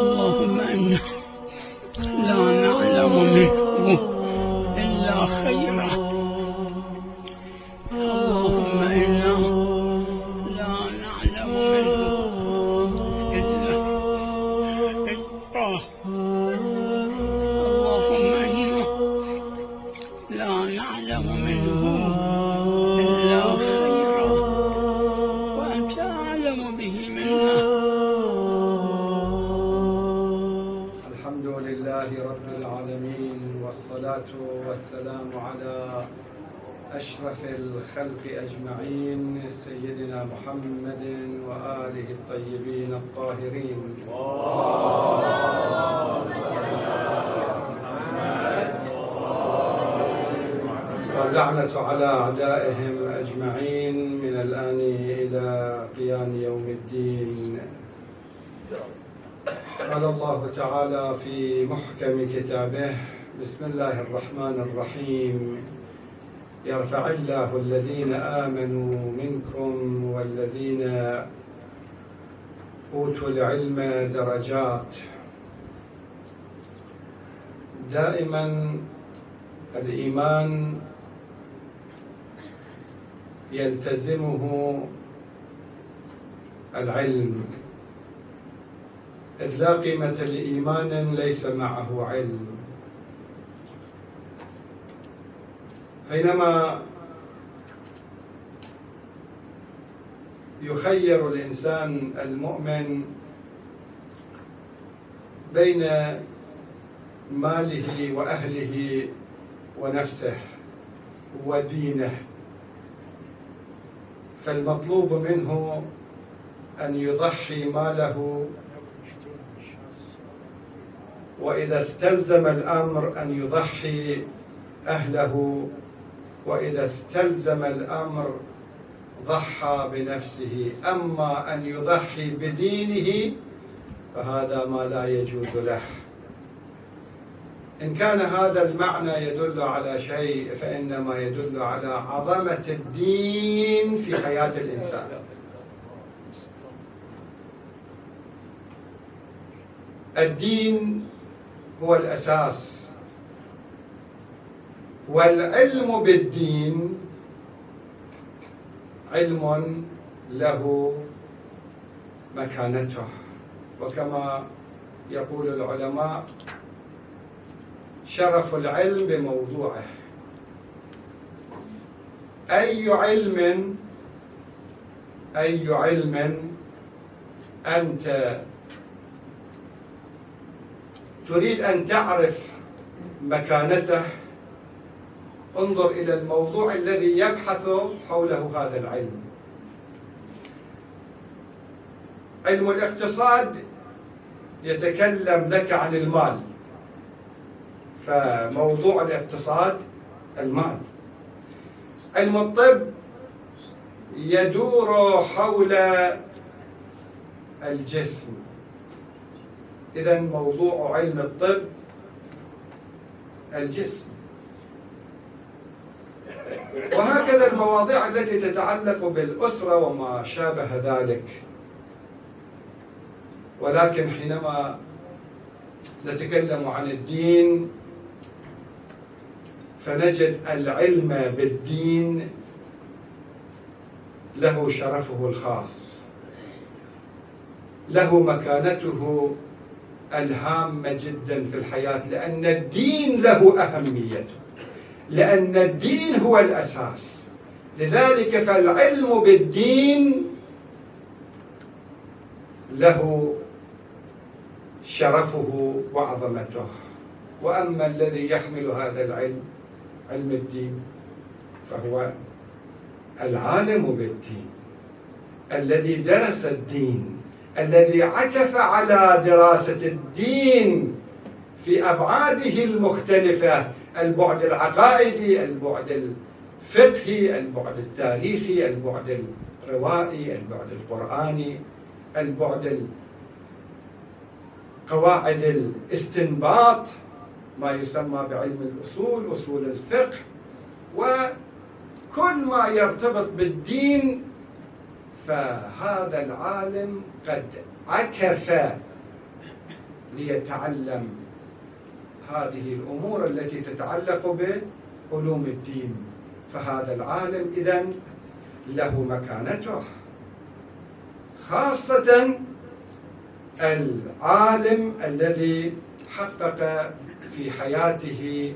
اللهم إنا لا نعلم منه إلا خيرا، اللهم إنا لا نعلم منه إلا خيرا، اللهم إنا لا نعلم منه إلا خيرا وأنت أعلم به منا. الحمد لله رب العالمين، والصلاة والسلام على أشرف الخلق أجمعين سيدنا محمد وآله الطيبين الطاهرين. واللعنة على أعدائهم أجمعين من الآن إلى قيام يوم الدين. قال الله تعالى في محكم كتابه: بسم الله الرحمن الرحيم، يرفع الله الذين آمنوا منكم والذين أوتوا العلم درجات. دائما الإيمان يلتزمه العلم، إذ لا قيمة لإيمان ليس معه علم. حينما يخير الإنسان المؤمن بين ماله وأهله ونفسه ودينه، فالمطلوب منه أن يضحي ماله، وإذا استلزم الأمر أن يضحي أهله، وإذا استلزم الأمر ضحى بنفسه. أما أن يضحي بدينه فهذا ما لا يجوز له. إن كان هذا المعنى يدل على شيء فإنما يدل على عظمة الدين في حياة الإنسان. الدين هو الأساس، والعلم بالدين علم له مكانته، وكما يقول العلماء: شرف العلم بموضوعه. أي علم أنت تريد أن تعرف مكانته، انظر إلى الموضوع الذي يبحث حوله هذا العلم. علم الاقتصاد يتكلم لك عن المال، فموضوع الاقتصاد المال. علم الطب يدور حول الجسم، إذن موضوع علم الطب الجسم. وهكذا المواضيع التي تتعلق بالأسرة وما شابه ذلك. ولكن حينما نتكلم عن الدين فنجد العلم بالدين له شرفه الخاص، له مكانته الهامة جدا في الحياة، لأن الدين له أهميته، لأن الدين هو الأساس. لذلك فالعلم بالدين له شرفه وعظمته. وأما الذي يحمل هذا العلم، علم الدين، فهو العالم بالدين، الذي درس الدين، الذي عكف على دراسة الدين في أبعاده المختلفة: البعد العقائدي، البعد الفقهي، البعد التاريخي، البعد الروائي، البعد القرآني، البعد قواعد الاستنباط، ما يسمى بعلم الأصول، أصول الفقه، وكل ما يرتبط بالدين. فهذا العالم قد عكف ليتعلم هذه الأمور التي تتعلق بعلوم الدين. فهذا العالم إذن له مكانته، خاصة العالم الذي حقق في حياته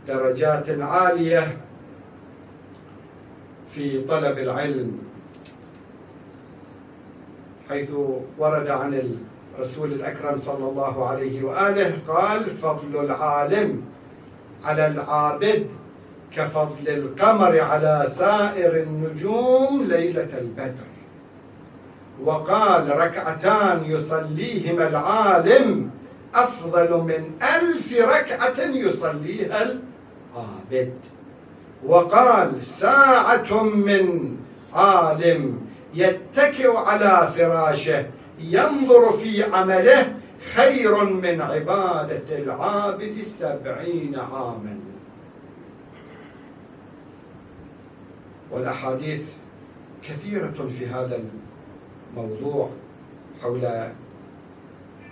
درجات عالية في طلب العلم، حيث ورد عن الرسول الأكرم صلى الله عليه وآله قال: فضل العالم على العابد كفضل القمر على سائر النجوم ليلة البدر. وقال: ركعتان يصليهما العالم أفضل من 1000 ركعة يصليها العابد. وقال: ساعة من عالم يتكئ على فراشه ينظر في عمله خير من عبادة العابد 70 عاما. والأحاديث كثيرة في هذا الموضوع حول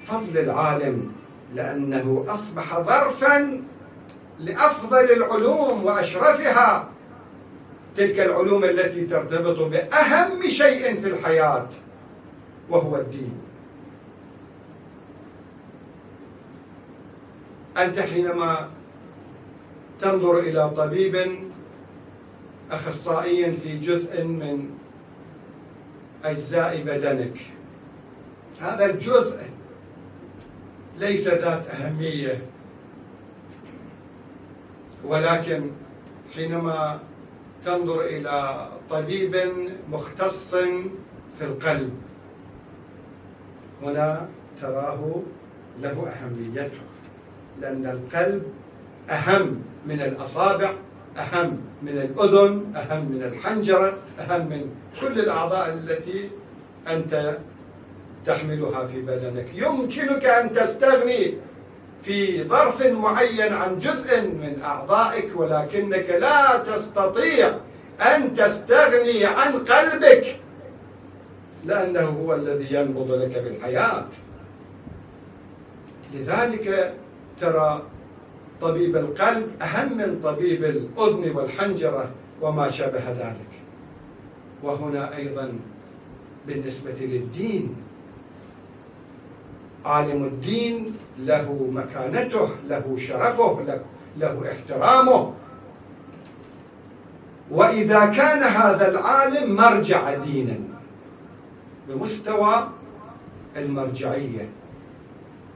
فضل العالم، لأنه أصبح ظرفا لأفضل العلوم وأشرفها، تلك العلوم التي ترتبط بأهم شيء في الحياة وهو الدين. أنت حينما تنظر إلى طبيب أخصائي في جزء من أجزاء بدنك، هذا الجزء ليس ذات أهمية، ولكن حينما تنظر إلى طبيب مختص في القلب، هنا تراه له أهميته، لأن القلب أهم من الأصابع، أهم من الأذن، أهم من الحنجرة، أهم من كل الأعضاء التي أنت تحملها في بدنك. يمكنك أن تستغني في ظرف معين عن جزء من أعضائك، ولكنك لا تستطيع أن تستغني عن قلبك، لأنه هو الذي ينبض لك بالحياة. لذلك ترى طبيب القلب أهم من طبيب الأذن والحنجرة وما شابه ذلك. وهنا أيضا بالنسبة للدين، عالم الدين له مكانته، له شرفه، له احترامه. وإذا كان هذا العالم مرجع دينا بمستوى المرجعية،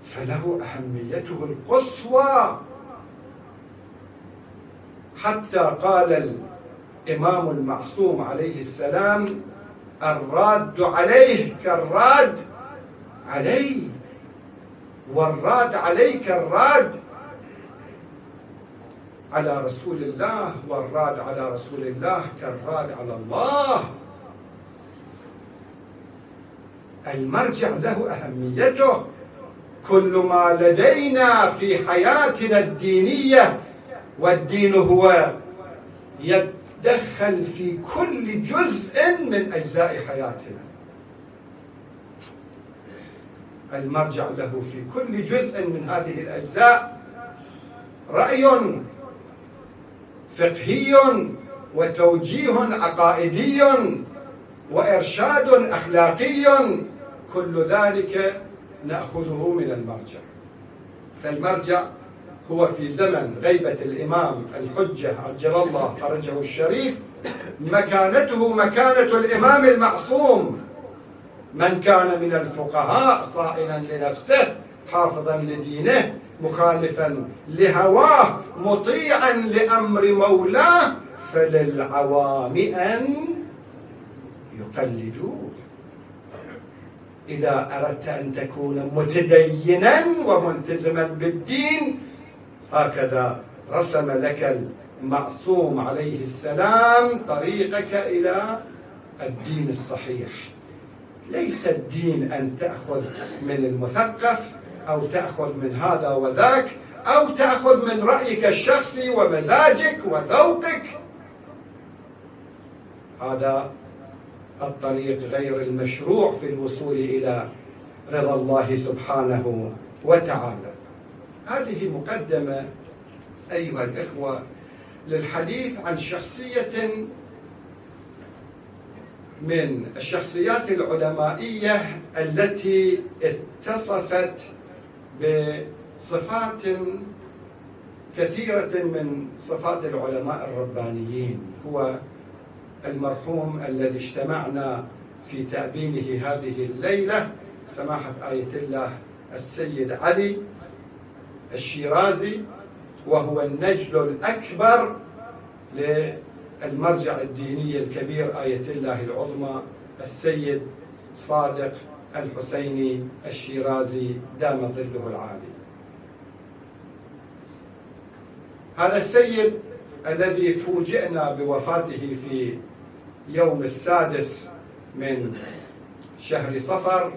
فله أهميته القصوى، حتى قال الإمام المعصوم عليه السلام: الراد عليه كالراد عليه، والراد عليه كالراد على رسول الله، والراد على رسول الله كالراد على الله. المرجع له أهميته. كل ما لدينا في حياتنا الدينية، والدين هو يتدخل في كل جزء من أجزاء حياتنا، المرجع له في كل جزء من هذه الأجزاء رأي فقهي وتوجيه عقائدي وإرشاد أخلاقي، كل ذلك نأخذه من المرجع. فالمرجع هو في زمن غيبة الإمام الحجة عجل الله فرجه الشريف مكانته مكانة الإمام المعصوم، من كان من الفقهاء صائنا لنفسه حافظا لدينه مخالفا لهواه مطيعا لأمر مولاه، فللعوام أن يقلدوه. إذا أردت أن تكون متدينا وملتزما بالدين، هكذا رسم لك المعصوم عليه السلام طريقك إلى الدين الصحيح. ليس الدين أن تأخذ من المثقف أو تأخذ من هذا وذاك أو تأخذ من رأيك الشخصي ومزاجك وذوقك. هذا الطريق غير المشروع في الوصول إلى رضا الله سبحانه وتعالى. هذه مقدمة أيها الإخوة للحديث عن شخصية من الشخصيات العلمائية التي اتصفت بصفات كثيرة من صفات العلماء الربانيين. هو المرحوم الذي اجتمعنا في تأبينه هذه الليلة، سماحة آية الله السيد علي الشيرازي، وهو النجل الأكبر للمرجع الديني الكبير آية الله العظمى السيد صادق الحسيني الشيرازي دام ظله العالي. هذا السيد الذي فوجئنا بوفاته في يوم 6 من شهر صفر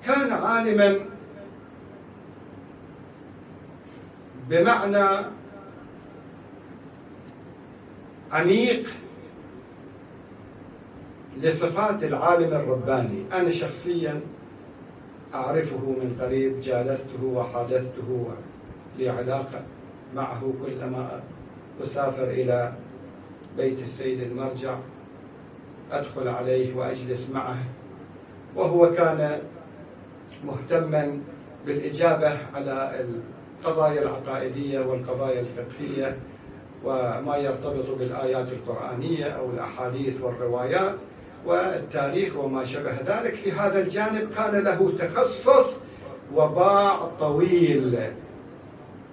كان عالما بمعنى عميق لصفات العالم الرباني. أنا شخصيا أعرفه من قريب، جالسته وحادثته لي علاقة معه. كلما أسافر إلى بيت السيد المرجع أدخل عليه وأجلس معه، وهو كان مهتما بالإجابة على القضايا العقائدية والقضايا الفقهية وما يرتبط بالآيات القرآنية أو الأحاديث والروايات والتاريخ وما شابه ذلك. في هذا الجانب كان له تخصص وباع طويل.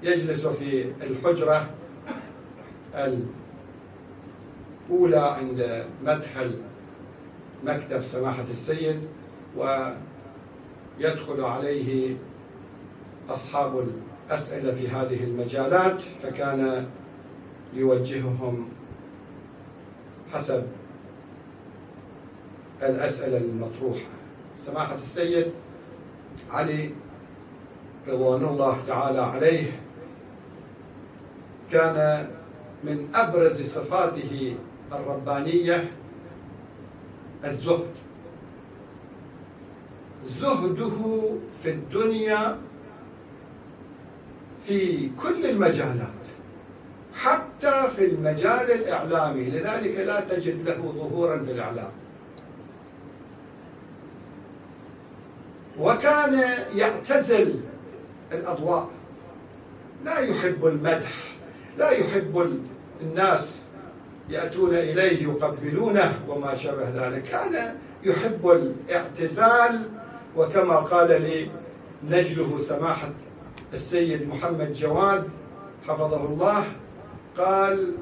يجلس في الحجرة الأولى عند مدخل مكتب سماحة السيد، ويدخل عليه أصحاب الأسئلة في هذه المجالات، فكان يوجههم حسب الأسئلة المطروحة. سماحة السيد علي رضوان الله تعالى عليه كان من أبرز صفاته الربانية الزهد. زهده في الدنيا في كل المجالات، حتى في المجال الإعلامي، لذلك لا تجد له ظهورا في الإعلام. وكان يعتزل الأضواء، لا يحب المدح، لا يحب الناس يأتون إليه يقبلونه وما شابه ذلك. كان يحب الاعتزال، وكما قال لي نجله سماحة السيد محمد جواد حفظه الله، قال: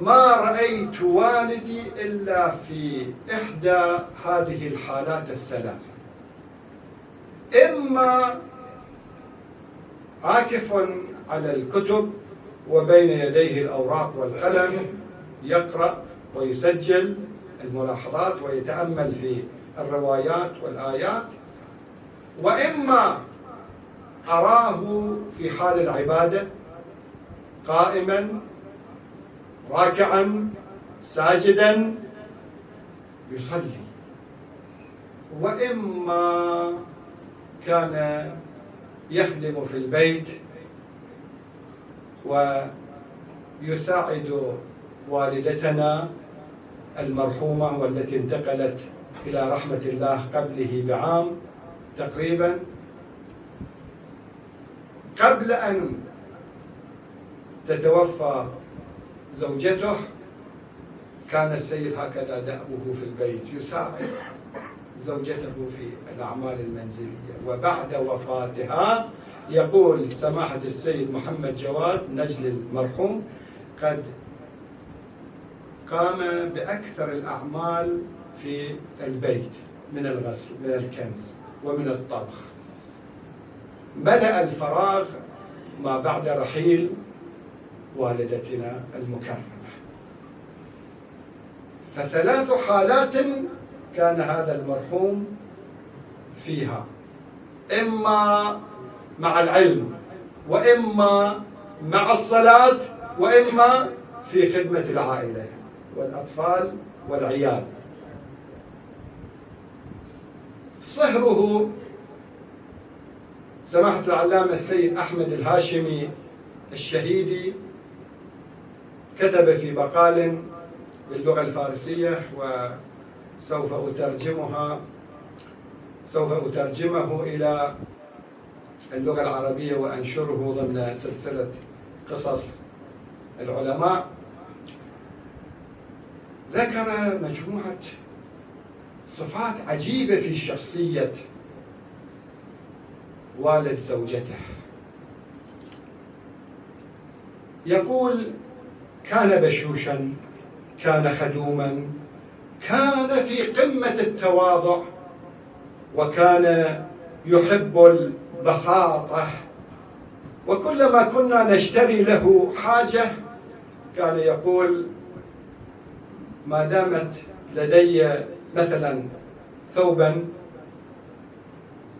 ما رأيت والدي إلا في إحدى هذه الحالات الثلاثة: إما عاكف على الكتب وبين يديه الأوراق والقلم يقرأ ويسجل الملاحظات ويتأمل في الروايات والآيات، وإما أراه في حال العبادة قائما راكعا ساجدا يصلي، وإما كان يخدم في البيت ويساعد والدتنا المرحومة والتي انتقلت إلى رحمة الله قبله بعام تقريبا. قبل أن تتوفى زوجته كان السيد هكذا دأبه في البيت، يساعد زوجته في الأعمال المنزلية. وبعد وفاتها يقول سماحة السيد محمد جواد نجل المرحوم: قد قام بأكثر الأعمال في البيت من الغسل، من الكنس، ومن الطبخ. ملأ الفراغ ما بعد رحيل والدتنا المكرمة. فثلاث حالات كان هذا المرحوم فيها: إما مع العلم، وإما مع الصلاة، وإما في خدمة العائلة والأطفال والعيال. صهره سماحة العلامة السيد أحمد الهاشمي الشهيدي كتب في مقال باللغة الفارسية، وسوف أترجمه إلى اللغة العربية وأنشره ضمن سلسلة قصص العلماء. ذكر مجموعة صفات عجيبة في شخصية والد زوجته. يقول: كان بشوشا، كان خدوما، كان في قمة التواضع، وكان يحب البساطة، وكلما كنا نشتري له حاجة كان يقول: ما دامت لدي مثلا ثوبا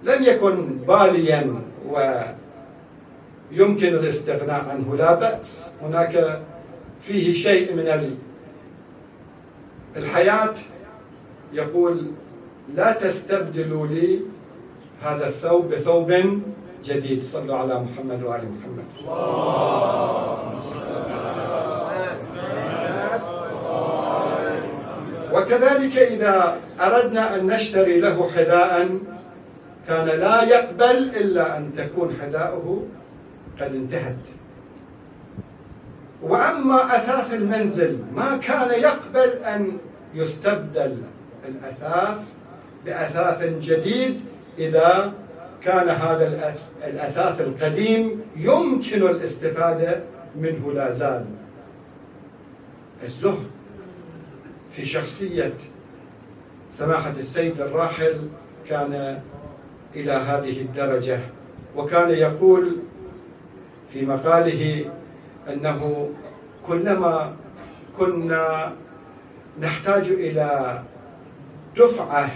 لم يكن باليا ويمكن الاستغناء عنه، لا بأس، هناك فيه شيء من الحياة، يقول: لا تستبدلوا لي هذا الثوب بثوب جديد. صلوا على محمد وآل محمد. وكذلك إذا أردنا أن نشتري له حذاء كان لا يقبل إلا أن تكون حذاؤه قد انتهت. وأما أثاث المنزل ما كان يقبل أن يستبدل الأثاث بأثاث جديد إذا كان هذا الأثاث القديم يمكن الاستفادة منه لا زال. الزهد في شخصية سماحة السيد الراحل كان إلى هذه الدرجة. وكان يقول في مقاله أنه كلما كنا نحتاج إلى دفعة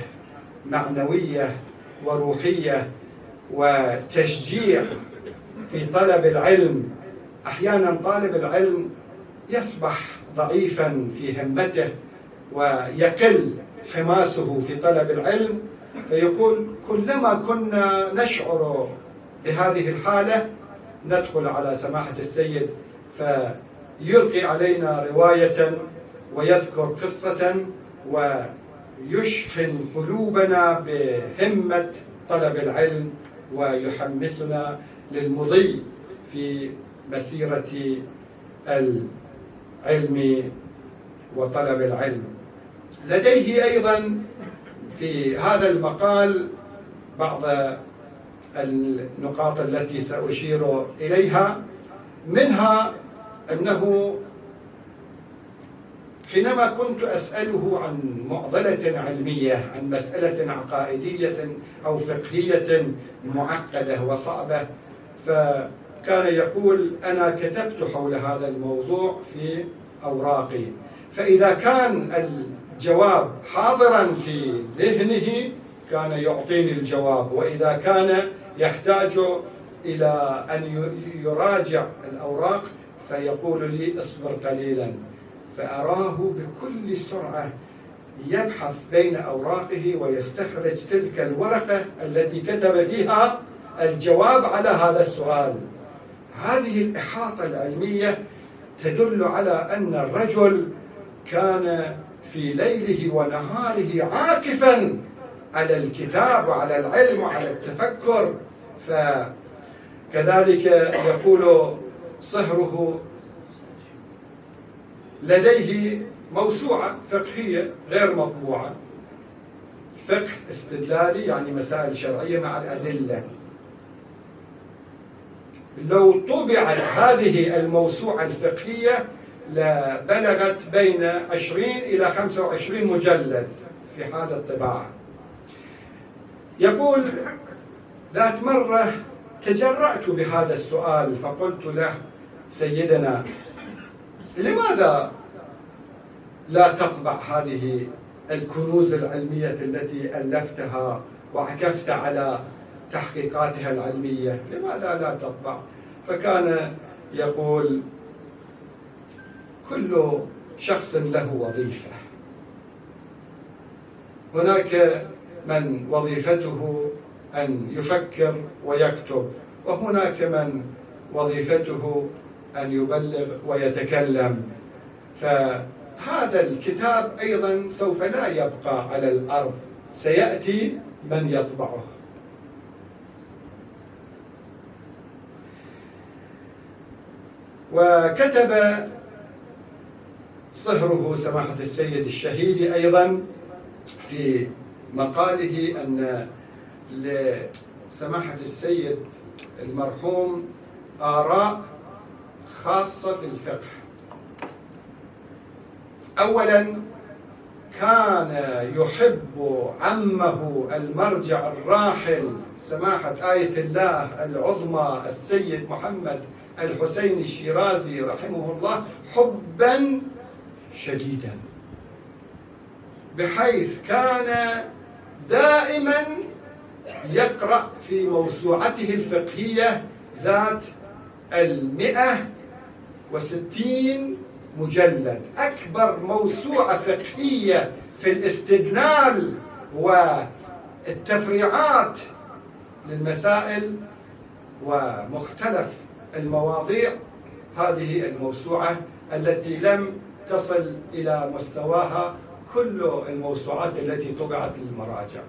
معنوية وروحية وتشجيع في طلب العلم، أحيانا طالب العلم يصبح ضعيفا في همته ويقل حماسه في طلب العلم، فيقول: كلما كنا نشعر بهذه الحالة ندخل على سماحة السيد فيلقي علينا رواية ويذكر قصة ويشحن قلوبنا بهمة طلب العلم ويحمسنا للمضي في مسيرة العلم وطلب العلم. لديه أيضا في هذا المقال بعض النقاط التي سأشير إليها، منها أنه حينما كنت أسأله عن معضلة علمية، عن مسألة عقائدية أو فقهية معقدة وصعبة، فكان يقول: أنا كتبت حول هذا الموضوع في أوراقي، فإذا كان الجواب حاضرا في ذهنه كان يعطيني الجواب، وإذا كان يحتاج إلى أن يراجع الأوراق فيقول لي: اصبر قليلا. فأراه بكل سرعة يبحث بين أوراقه ويستخرج تلك الورقة التي كتب فيها الجواب على هذا السؤال. هذه الإحاطة العلمية تدل على أن الرجل كان في ليله ونهاره عاكفا على الكتاب وعلى العلم وعلى التفكر. فكذلك يقول صهره: لديه موسوعة فقهية غير مطبوعة، فقه استدلالي يعني مسائل شرعية مع الأدلة. لو طبعت هذه الموسوعة الفقهية لبلغت بين 20 إلى 25 مجلد في حال الطباعة. يقول: ذات مرة تجرأت بهذا السؤال فقلت له: سيدنا، لماذا لا تطبع هذه الكنوز العلمية التي ألفتها وعكفت على تحقيقاتها العلمية، لماذا لا تطبع؟ فكان يقول: كل شخص له وظيفة. هناك من وظيفته أن يفكر ويكتب، وهناك من وظيفته أن يبلغ ويتكلم. فهذا الكتاب أيضا سوف لا يبقى على الأرض، سيأتي من يطبعه. وكتب صهره سماحة السيد الشهيدي أيضا في مقاله أن لسماحة السيد المرحوم آراء خاصة في الفقه. أولا، كان يحب عمه المرجع الراحل سماحة آية الله العظمى السيد محمد الحسين الشيرازي رحمه الله حبا شديدا، بحيث كان دائما يقرأ في موسوعته الفقهية ذات 160 مجلد، أكبر موسوعة فقهية في الاستدلال والتفريعات للمسائل ومختلف المواضيع. هذه الموسوعة التي لم تصل إلى مستواها كل الموسوعات التي طبعت للمراجع.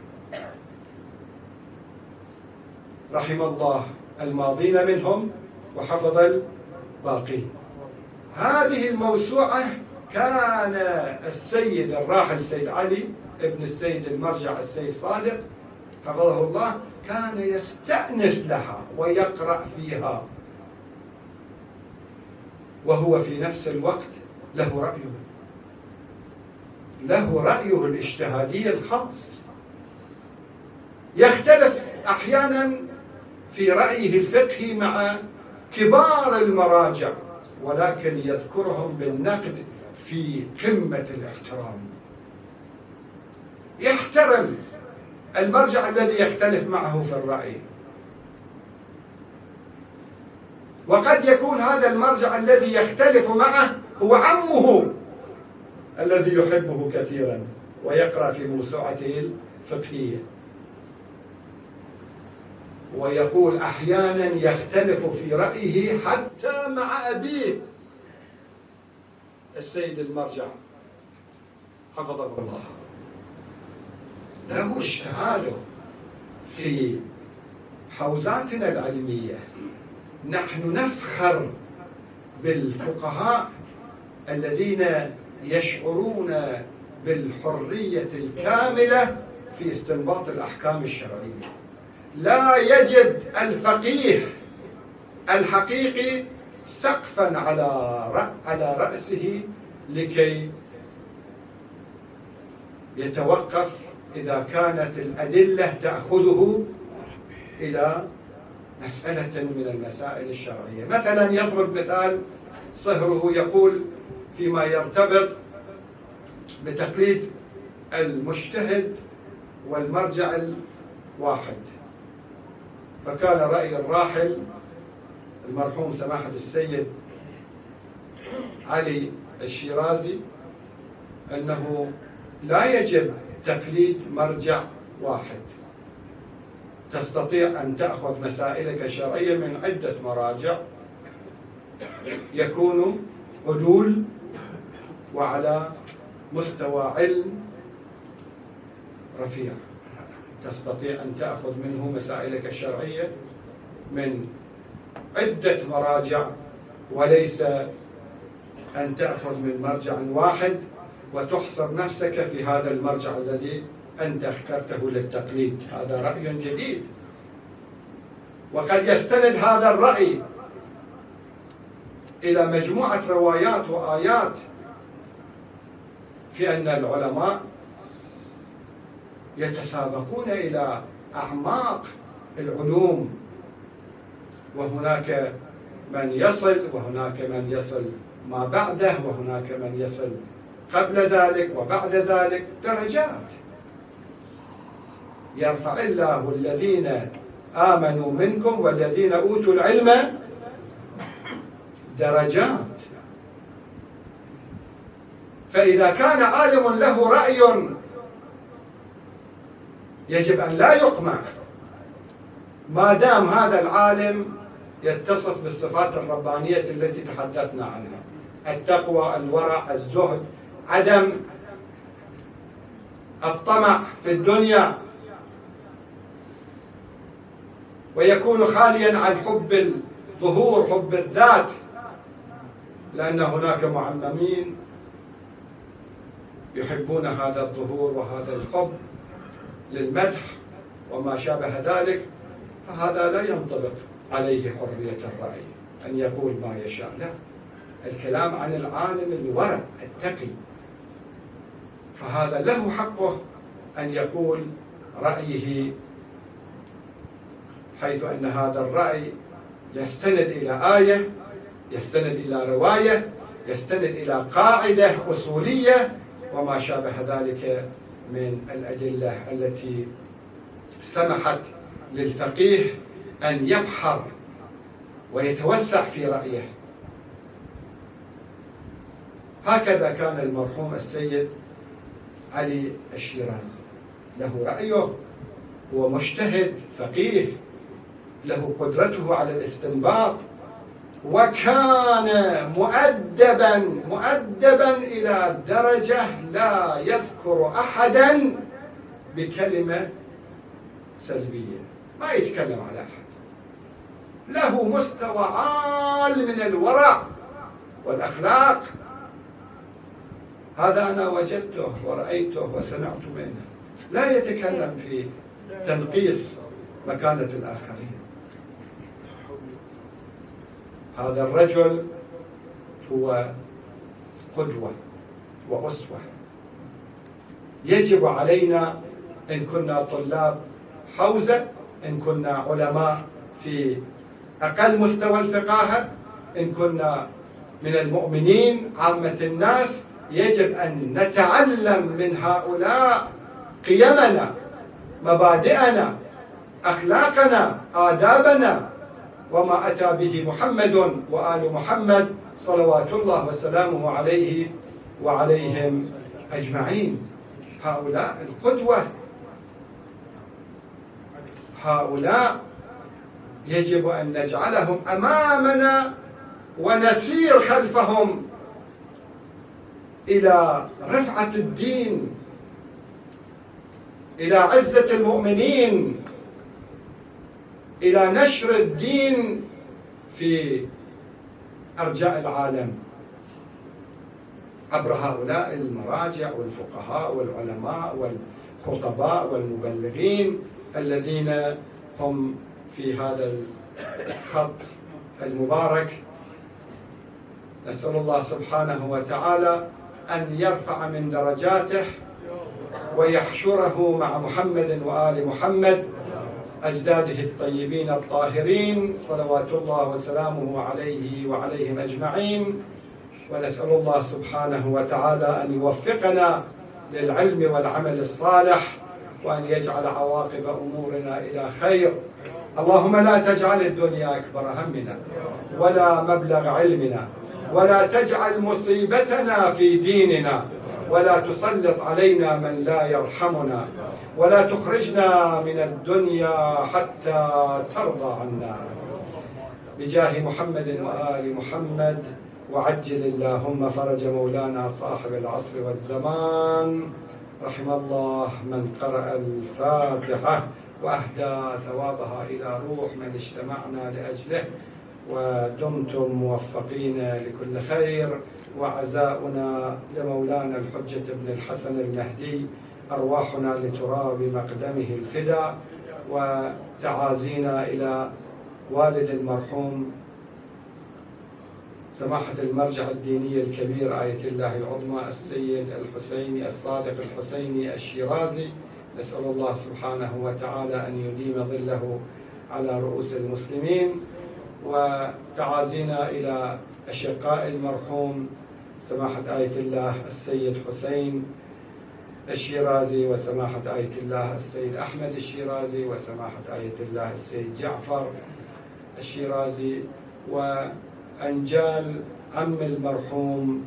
رحم الله الماضين منهم وحفظ الباقين. هذه الموسوعة كان السيد الراحل السيد علي ابن السيد المرجع السيد صادق حفظه الله كان يستأنس لها ويقرأ فيها، وهو في نفس الوقت له رأيه الاجتهادي الخاص، يختلف أحيانا في رأيه الفقهي مع كبار المراجع، ولكن يذكرهم بالنقد في قمة الاحترام. يحترم المرجع الذي يختلف معه في الرأي، وقد يكون هذا المرجع الذي يختلف معه هو عمه الذي يحبه كثيرا ويقرأ في موسوعته الفقهية. ويقول أحيانا يختلف في رأيه حتى مع أبيه السيد المرجع حفظه الله. له اجتهاده في حوزاتنا العلمية. نحن نفخر بالفقهاء الذين يشعرون بالحرية الكاملة في استنباط الأحكام الشرعية. لا يجد الفقيه الحقيقي سقفا على رأسه لكي يتوقف إذا كانت الأدلة تأخذه إلى مسألة من المسائل الشرعية. مثلا يضرب مثال صهره، يقول فيما يرتبط بتقليد المجتهد والمرجع الواحد، فكان رأي الراحل المرحوم سماحة السيد علي الشيرازي أنه لا يجب تقليد مرجع واحد، تستطيع أن تأخذ مسائلك الشرعية من عدة مراجع يكون عدول وعلى مستوى علم رفيع. تستطيع أن تأخذ منه مسائلك الشرعية من عدة مراجع، وليس أن تأخذ من مرجع واحد وتحصر نفسك في هذا المرجع الذي أنت اخترته للتقليد. هذا رأي جديد، وقد يستند هذا الرأي إلى مجموعة روايات وآيات في أن العلماء يتسابقون إلى أعماق العلوم، وهناك من يصل وهناك من يصل ما بعده وهناك من يصل قبل ذلك وبعد ذلك، درجات. يرفع الله الذين آمنوا منكم والذين أوتوا العلم درجات. فإذا كان عالم له رأي يجب أن لا يقمع ما دام هذا العالم يتصف بالصفات الربانية التي تحدثنا عنها: التقوى، الورع، الزهد، عدم الطمع في الدنيا، ويكون خاليا عن حب الظهور، حب الذات، لأن هناك معممين يحبون هذا الظهور وهذا الحب للمدح وما شابه ذلك، فهذا لا ينطبق عليه حرية الرأي أن يقول ما يشاء. لا، الكلام عن العالم الورع التقي، فهذا له حقه أن يقول رأيه، حيث أن هذا الرأي يستند إلى آية، يستند إلى رواية، يستند إلى قاعدة أصولية وما شابه ذلك من الأدلة التي سمحت للفقيه أن يبحر ويتوسع في رأيه. هكذا كان المرحوم السيد علي الشيرازي، له رأيه، هو مجتهد فقيه، له قدرته على الاستنباط، وكان مؤدبا إلى درجة لا يذكر أحدا بكلمة سلبية، ما يتكلم على أحد، له مستوى عال من الورع والأخلاق. هذا أنا وجدته ورأيته وسمعت منه، لا يتكلم في تنقيص مكانة الآخرين. هذا الرجل هو قدوة وأسوة، يجب علينا إن كنا طلاب حوزة، إن كنا علماء في أقل مستوى الفقاهة، إن كنا من المؤمنين عامة الناس، يجب أن نتعلم من هؤلاء قيمنا، مبادئنا، أخلاقنا، آدابنا، وما أتى به محمد وآل محمد صلوات الله وسلامه عليه وعليهم أجمعين. هؤلاء القدوة، هؤلاء يجب أن نجعلهم أمامنا ونسير خلفهم إلى رفعة الدين، إلى عزة المؤمنين، إلى نشر الدين في أرجاء العالم عبر هؤلاء المراجع والفقهاء والعلماء والخطباء والمبلغين الذين هم في هذا الخط المبارك. نسأل الله سبحانه وتعالى أن يرفع من درجاته ويحشره مع محمد وآل محمد أجداده الطيبين الطاهرين صلوات الله وسلامه عليه وعليهم أجمعين. ونسأل الله سبحانه وتعالى أن يوفقنا للعلم والعمل الصالح، وأن يجعل عواقب أمورنا إلى خير. اللهم لا تجعل الدنيا أكبر همنا ولا مبلغ علمنا، ولا تجعل مصيبتنا في ديننا، ولا تسلط علينا من لا يرحمنا، ولا تخرجنا من الدنيا حتى ترضى عنا. بجاه محمد وآل محمد، وعجل اللهم فرج مولانا صاحب العصر والزمان. رحم الله من قرأ الفاتحة وأهدى ثوابها إلى روح من اجتمعنا لأجله، ودمتم موفقين لكل خير. وعزاؤنا لمولانا الحجة بن الحسن المهدي، أرواحنا لتراب مقدمه الفدا، وتعازينا إلى والد المرحوم سماحة المرجع الديني الكبير آية الله العظمى السيد الحسيني الصادق الحسيني الشيرازي. نسأل الله سبحانه وتعالى أن يديم ظله على رؤوس المسلمين. وتعازينا إلى أشقاء المرحوم سماحة آية الله السيد حسين الشيرازي، وسماحة آية الله السيد أحمد الشيرازي، وسماحة آية الله السيد جعفر الشيرازي، وأنجال عم المرحوم.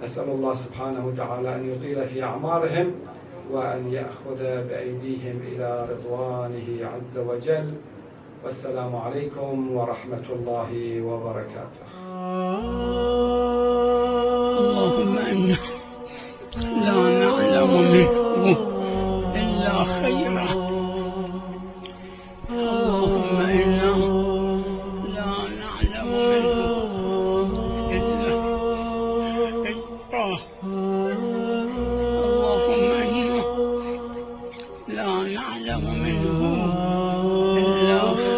نسأل الله سبحانه وتعالى أن يطيل في أعمارهم وأن يأخذ بأيديهم إلى رضوانه عز وجل. والسلام عليكم ورحمة الله وبركاته. اللهم إنا لا نعلم منه إلا خيرا. اللهم إنا لا نعلم منه إلا خيرا. اللهم إنا لا نعلم منه إلا خيرا.